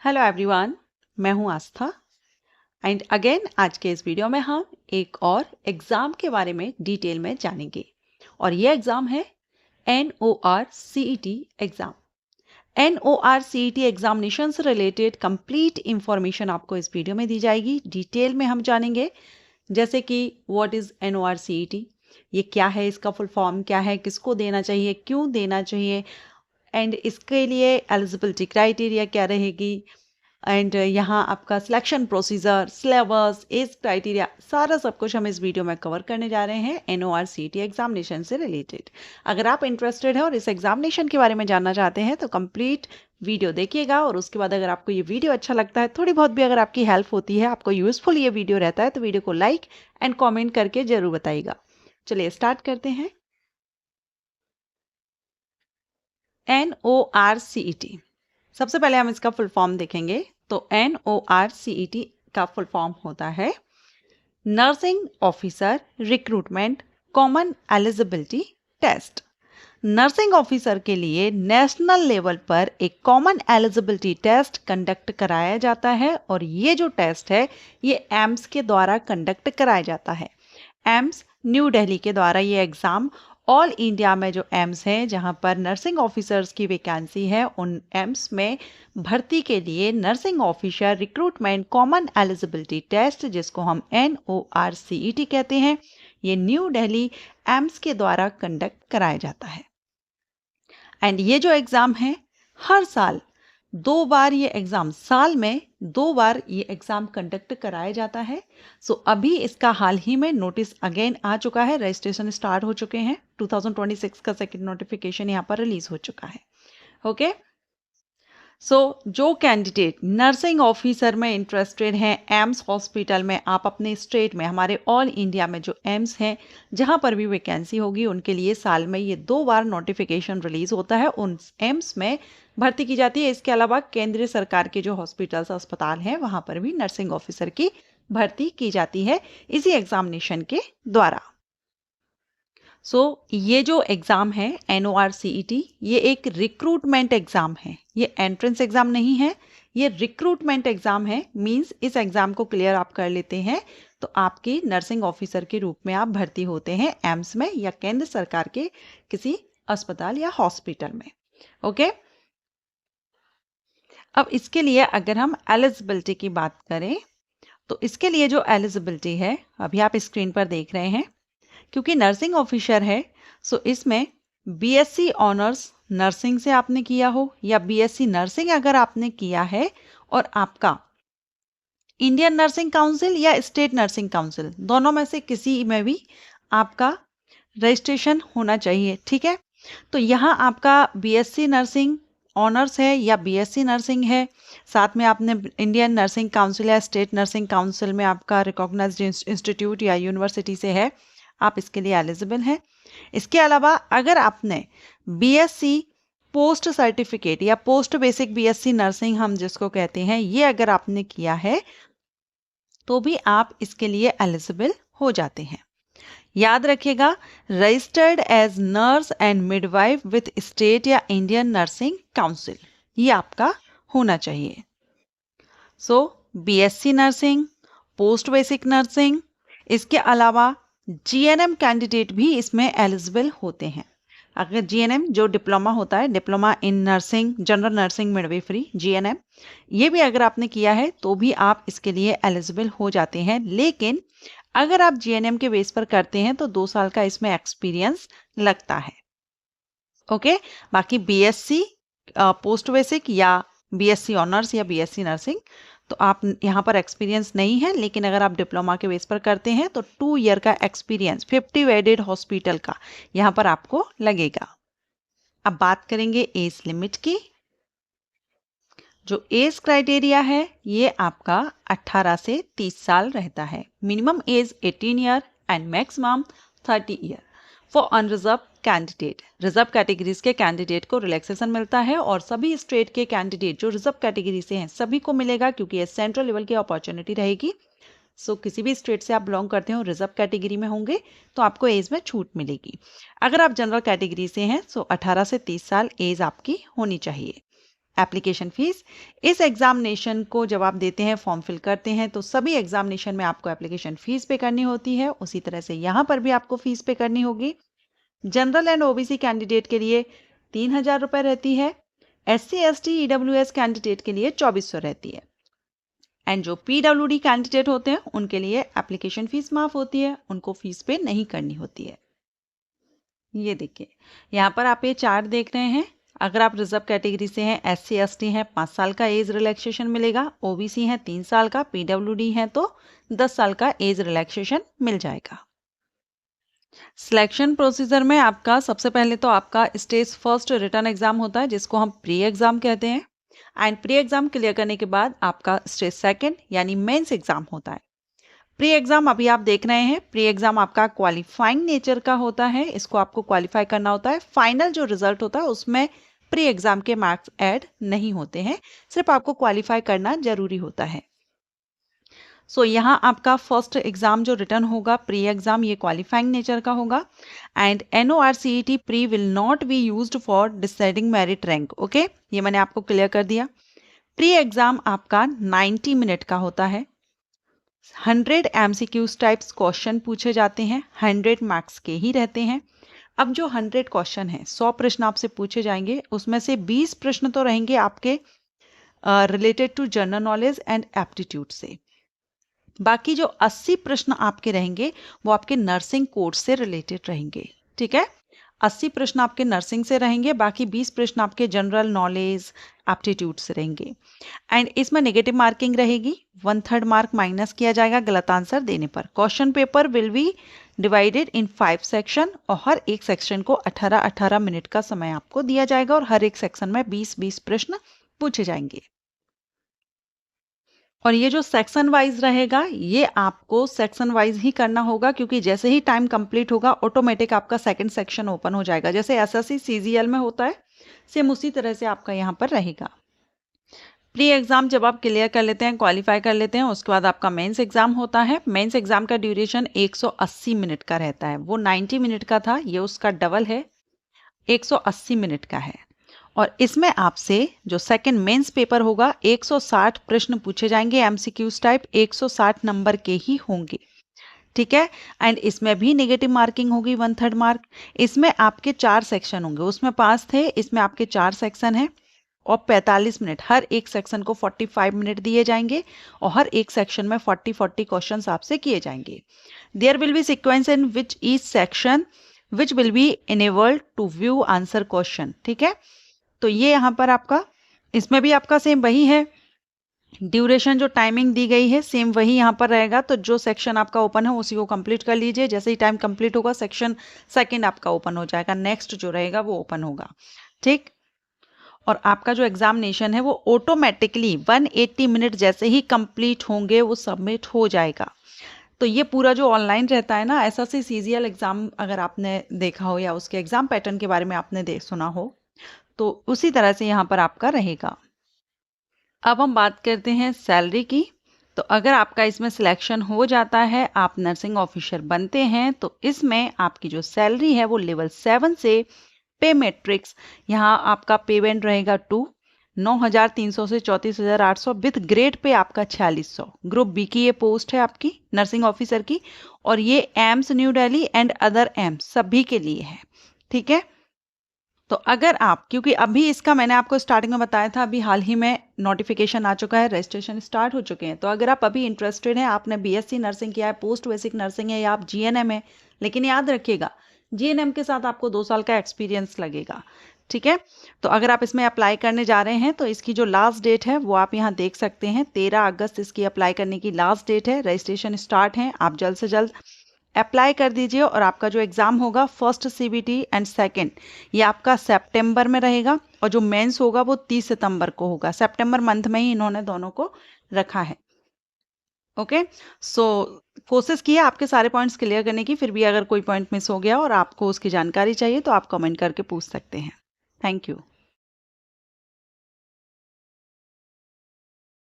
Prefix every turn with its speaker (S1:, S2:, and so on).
S1: Hello everyone, मैं हूं आस्था and again आज के इस वीडियो में हम एक और एग्ज़ाम के बारे में डिटेल में जानेंगे और ये एग्ज़ाम है NORCET एग्ज़ाम। NORCET एग्जामिनेशन से रिलेटेड कंप्लीट इंफॉर्मेशन आपको इस वीडियो में दी जाएगी। डिटेल में हम जानेंगे जैसे कि व्हाट इज़ NORCET, ये क्या है, इसका फुल फॉर्म क्या है, किसको देना चाहिए, क्यों देना चाहिए एंड इसके लिए एलिजिबिलिटी क्राइटेरिया क्या रहेगी एंड यहाँ आपका selection procedure, syllabus, age criteria, सारा सब कुछ हम इस वीडियो में कवर करने जा रहे हैं NORCET एग्जामिनेशन से रिलेटेड। अगर आप इंटरेस्टेड हैं और इस एग्जामिनेशन के बारे में जानना चाहते हैं तो कंप्लीट वीडियो देखिएगा और उसके बाद अगर आपको ये वीडियो अच्छा लगता है, थोड़ी बहुत भी अगर आपकी हेल्प होती है, आपको यूजफुल ये वीडियो रहता है तो वीडियो को लाइक एंड कॉमेंट करके जरूर बताइएगा। चलिए स्टार्ट करते हैं। NORCET, सबसे पहले हम इसका फुल फॉर्म देखेंगे तो NORCET का फुल फॉर्म होता है nursing officer recruitment common eligibility test. Nursing officer के लिए नेशनल लेवल पर एक कॉमन एलिजिबिलिटी टेस्ट कंडक्ट कराया जाता है और ये जो टेस्ट है ये एम्स के द्वारा कंडक्ट कराया जाता है। एम्स न्यू दिल्ली के द्वारा ये एग्ज़ाम ऑल इंडिया में जो एम्स हैं जहां पर नर्सिंग ऑफिसर्स की वैकेंसी है उन एम्स में भर्ती के लिए nursing officer recruitment common eligibility test, जिसको हम NORCET कहते हैं, ये न्यू दिल्ली एम्स के द्वारा कंडक्ट कराया जाता है। एंड ये जो एग्ज़ाम है हर साल 2 बार ये एग्ज़ाम, साल में 2 बार ये एग्ज़ाम कंडक्ट कराया जाता है। सो अभी इसका हाल ही में नोटिस अगेन आ चुका है, रजिस्ट्रेशन स्टार्ट हो चुके हैं, 2026 का सेकंड नोटिफिकेशन यहाँ पर रिलीज हो चुका है। ओके, सो जो कैंडिडेट नर्सिंग ऑफिसर में इंटरेस्टेड हैं एम्स हॉस्पिटल में, आप अपने स्टेट में, हमारे ऑल इंडिया में जो एम्स हैं जहां पर भी वैकेंसी होगी उनके लिए साल में ये 2 बार नोटिफिकेशन रिलीज होता है, उन एम्स में भर्ती की जाती है। इसके अलावा केंद्रीय सरकार के जो हॉस्पिटल्स अस्पताल हैं वहां पर भी नर्सिंग ऑफिसर की भर्ती की जाती है इसी एग्जामिनेशन के द्वारा। ये जो एग्ज़ाम है NORCET, ये एक रिक्रूटमेंट एग्ज़ाम है, ये एंट्रेंस एग्ज़ाम नहीं है, ये रिक्रूटमेंट एग्ज़ाम है। मींस इस एग्ज़ाम को क्लियर आप कर लेते हैं तो आपकी नर्सिंग ऑफिसर के रूप में आप भर्ती होते हैं एम्स में या केंद्र सरकार के किसी अस्पताल या हॉस्पिटल में। ओके, अब इसके लिए अगर हम एलिजिबिलिटी की बात करें तो इसके लिए जो एलिजिबिलिटी है अभी आप स्क्रीन पर देख रहे हैं, क्योंकि नर्सिंग ऑफिसर है सो इसमें BSc ऑनर्स नर्सिंग से आपने किया हो या BSc नर्सिंग अगर आपने किया है और आपका इंडियन नर्सिंग काउंसिल या स्टेट नर्सिंग काउंसिल दोनों में से किसी में भी आपका रजिस्ट्रेशन होना चाहिए। ठीक है, तो यहाँ आपका BSc नर्सिंग ऑनर्स है या BSc नर्सिंग है, साथ में आपने इंडियन नर्सिंग काउंसिल या स्टेट नर्सिंग काउंसिल में आपका रिकॉग्नाइज्ड इंस्टीट्यूट या यूनिवर्सिटी से है, आप इसके लिए एलिजिबल हैं। इसके अलावा अगर आपने BSc पोस्ट सर्टिफिकेट या पोस्ट बेसिक BSc नर्सिंग हम जिसको कहते हैं, ये अगर आपने किया है तो भी आप इसके लिए एलिजिबल हो जाते हैं। याद रखिएगा, registered as nurse and midwife with state या इंडियन नर्सिंग काउंसिल, ये आपका होना चाहिए। BSc nursing, post basic nursing, इसके अलावा GNM कैंडिडेट भी इसमें एलिजिबल होते हैं। अगर GNM जो डिप्लोमा होता है, diploma in nursing general nursing midwifery, GNM, ये भी अगर आपने किया है तो भी आप इसके लिए एलिजिबल हो जाते हैं। लेकिन अगर आप GNM के बेस पर करते हैं तो 2 साल का इसमें एक्सपीरियंस लगता है। ओके, बाकी BSc पोस्ट बेसिक या BSc ऑनर्स या BSc नर्सिंग तो आप यहाँ पर एक्सपीरियंस नहीं है, लेकिन अगर आप डिप्लोमा के बेस पर करते हैं तो 2 ईयर का एक्सपीरियंस 50 बेडेड हॉस्पिटल का यहाँ पर आपको लगेगा। अब बात करेंगे एज लिमिट की। जो एज क्राइटेरिया है ये आपका 18 से 30 साल रहता है। Minimum age 18 year and maximum 30 year for unreserved candidate. Reserve categories के कैंडिडेट को रिलैक्सेशन मिलता है और सभी स्टेट के कैंडिडेट जो रिजर्व कैटेगरी से हैं सभी को मिलेगा, क्योंकि ये सेंट्रल लेवल की अपॉर्चुनिटी रहेगी। किसी भी स्टेट से आप बिलोंग करते हो, रिजर्व कैटेगरी में होंगे तो आपको एज में छूट मिलेगी। अगर आप जनरल कैटेगरी से हैं 18 से 30 साल एज आपकी होनी चाहिए। Application fees. इस एग्जामिनेशन को जब आप देते हैं, फॉर्म फिल करते हैं, तो सभी एग्जामिनेशन में आपको एप्लीकेशन फीस पे करनी होती है। उसी तरह से यहाँ पर भी आपको फीस पे करनी होगी। जनरल एंड ओबीसी कैंडिडेट के लिए 3,000 रुपये रहती है। SC ST EWS कैंडिडेट के लिए 2,400 रहती है। एंड जो PWD कैंडिडेट होते हैं उनके लिए एप्लीकेशन फीस माफ होती है, उनको फीस पे नहीं करनी होती है। ये देखिए, यहाँ पर आप ये चार्ट देख रहे हैं। अगर आप रिजर्व कैटेगरी से हैं, SC ST हैं, 5 साल का एज रिलैक्सेशन मिलेगा। OBC हैं 3 साल का, PWD हैं तो 10 साल का एज रिलैक्सेशन मिल जाएगा। सिलेक्शन प्रोसीजर में आपका सबसे पहले तो आपका स्टेज फर्स्ट रिटर्न एग्जाम होता है, जिसको हम प्री एग्जाम कहते हैं। एंड प्री एग्जाम क्लियर करने के बाद आपका स्टेज सेकंड यानी मेंस एग्जाम होता है। प्री एग्जाम अभी आप देख रहे हैं, प्री एग्जाम आपका क्वालिफाइंग नेचर का होता है, इसको आपको क्वालिफाई करना होता है। फाइनल जो रिजल्ट होता है उसमें प्री एग्जाम के मार्क्स ऐड नहीं होते हैं, सिर्फ आपको क्वालिफाई करना जरूरी होता है। सो यहाँ आपका फर्स्ट एग्जाम जो रिटर्न होगा प्री एग्जाम, ये क्वालिफाइंग नेचर का होगा। And NORCET pre will not be used for deciding merit rank. Okay, ये मैंने आपको क्लियर कर दिया। प्री एग्जाम आपका 90 मिनट का होता है। 100 MCQs टाइप्स क्वेश्चन पूछे जाते हैं, 100 मार्क्स के ही रहते हैं। अब जो 100 क्वेश्चन है, 100 प्रश्न आपसे पूछे जाएंगे, उसमें से 20 प्रश्न तो रहेंगे आपके related to general knowledge and aptitude से। बाकी जो 80 प्रश्न आपके रहेंगे वो आपके नर्सिंग कोर्स से रिलेटेड रहेंगे। ठीक है, 80 प्रश्न आपके नर्सिंग से रहेंगे, बाकी 20 प्रश्न आपके जनरल नॉलेज एप्टीट्यूड से रहेंगे। एंड इसमें नेगेटिव मार्किंग रहेगी, 1/3 मार्क माइनस किया जाएगा गलत आंसर देने पर। Question paper will be divided in 5 section और हर एक सेक्शन को 18-18 मिनट का समय आपको दिया जाएगा और हर एक सेक्शन में 20-20 प्रश्न पूछे जाएंगे। और ये जो सेक्शन वाइज रहेगा, ये आपको सेक्शन वाइज ही करना होगा, क्योंकि जैसे ही टाइम कंप्लीट होगा ऑटोमेटिक आपका सेकंड सेक्शन ओपन हो जाएगा। जैसे SSC CGL में होता है, सेम उसी तरह से आपका यहाँ पर रहेगा। प्री एग्जाम जब आप क्लियर कर लेते हैं, क्वालिफाई कर लेते हैं, उसके बाद आपका मेंस एग्जाम होता है। मेंस एग्जाम का ड्यूरेशन 180 मिनट का रहता है। वो 90 मिनट का था, ये उसका डबल है, 180 मिनट का है। और इसमें आपसे जो सेकंड मेंस पेपर होगा, 160 प्रश्न पूछे जाएंगे MCQs टाइप, 160 नंबर के ही होंगे। ठीक है, एंड इसमें भी नेगेटिव मार्किंग होगी 1/3 मार्क। इसमें आपके 4 सेक्शन होंगे, उसमें 5 थे, इसमें आपके 4 सेक्शन हैं और 45 मिनट, हर एक सेक्शन को 45 मिनट दिए जाएंगे और हर एक सेक्शन में 40-40 क्वेश्चन आपसे किए जाएंगे। There will be sequence in which each section which will be enabled to view answer question. ठीक है, तो ये यहाँ पर आपका, इसमें भी आपका सेम वही है, ड्यूरेशन जो टाइमिंग दी गई है सेम वही यहाँ पर रहेगा। तो जो सेक्शन आपका ओपन है उसी को कंप्लीट कर लीजिए, जैसे ही टाइम कंप्लीट होगा सेक्शन सेकंड आपका ओपन हो जाएगा, नेक्स्ट जो रहेगा वो ओपन होगा। ठीक, और आपका जो एग्जामिनेशन है वो ऑटोमेटिकली 180 मिनट जैसे ही कंप्लीट होंगे वो सबमिट हो जाएगा। तो ये पूरा जो ऑनलाइन रहता है ना, SSC CGL एग्जाम अगर आपने देखा हो या उसके एग्जाम पैटर्न के बारे में आपने सुना हो, तो उसी तरह से यहाँ पर आपका रहेगा। अब हम बात करते हैं सैलरी की। तो अगर आपका इसमें सिलेक्शन हो जाता है, आप नर्सिंग ऑफिसर बनते हैं, तो इसमें आपकी जो सैलरी है वो लेवल 7 से पे मैट्रिक्स, यहाँ आपका पे बैंड रहेगा 2, 9,300 से 34,800 विथ ग्रेड पे आपका 4600। ग्रुप बी की ये पोस्ट है आपकी नर्सिंग ऑफिसर की, और ये AIIMS new Delhi and other AIIMS सभी के लिए है। ठीक है, तो अगर आप, क्योंकि अभी इसका मैंने आपको स्टार्टिंग में बताया था, अभी हाल ही में नोटिफिकेशन आ चुका है, रजिस्ट्रेशन स्टार्ट हो चुके हैं, तो अगर आप अभी इंटरेस्टेड हैं, आपने BSc नर्सिंग किया है, पोस्ट बेसिक नर्सिंग है, या आप GNM है, लेकिन याद रखिएगा GNM के साथ आपको 2 साल का एक्सपीरियंस लगेगा। ठीक है, तो अगर आप इसमें अप्लाई करने जा रहे हैं तो इसकी जो लास्ट डेट है वो आप यहाँ देख सकते हैं, 13 अगस्त इसकी अप्लाई करने की लास्ट डेट है। रजिस्ट्रेशन स्टार्ट है, आप जल्द से जल्द अप्लाई कर दीजिए। और आपका जो एग्ज़ाम होगा फर्स्ट CBT एंड सेकंड, ये आपका सितंबर में रहेगा, और जो मेंस होगा वो 30 सितंबर को होगा। सितंबर मंथ में ही इन्होंने दोनों को रखा है। ओके, सो कोशिश किए आपके सारे पॉइंट्स क्लियर करने की, फिर भी अगर कोई पॉइंट मिस हो गया और आपको उसकी जानकारी चाहिए तो आप कमेंट करके पूछ सकते हैं। Thank you.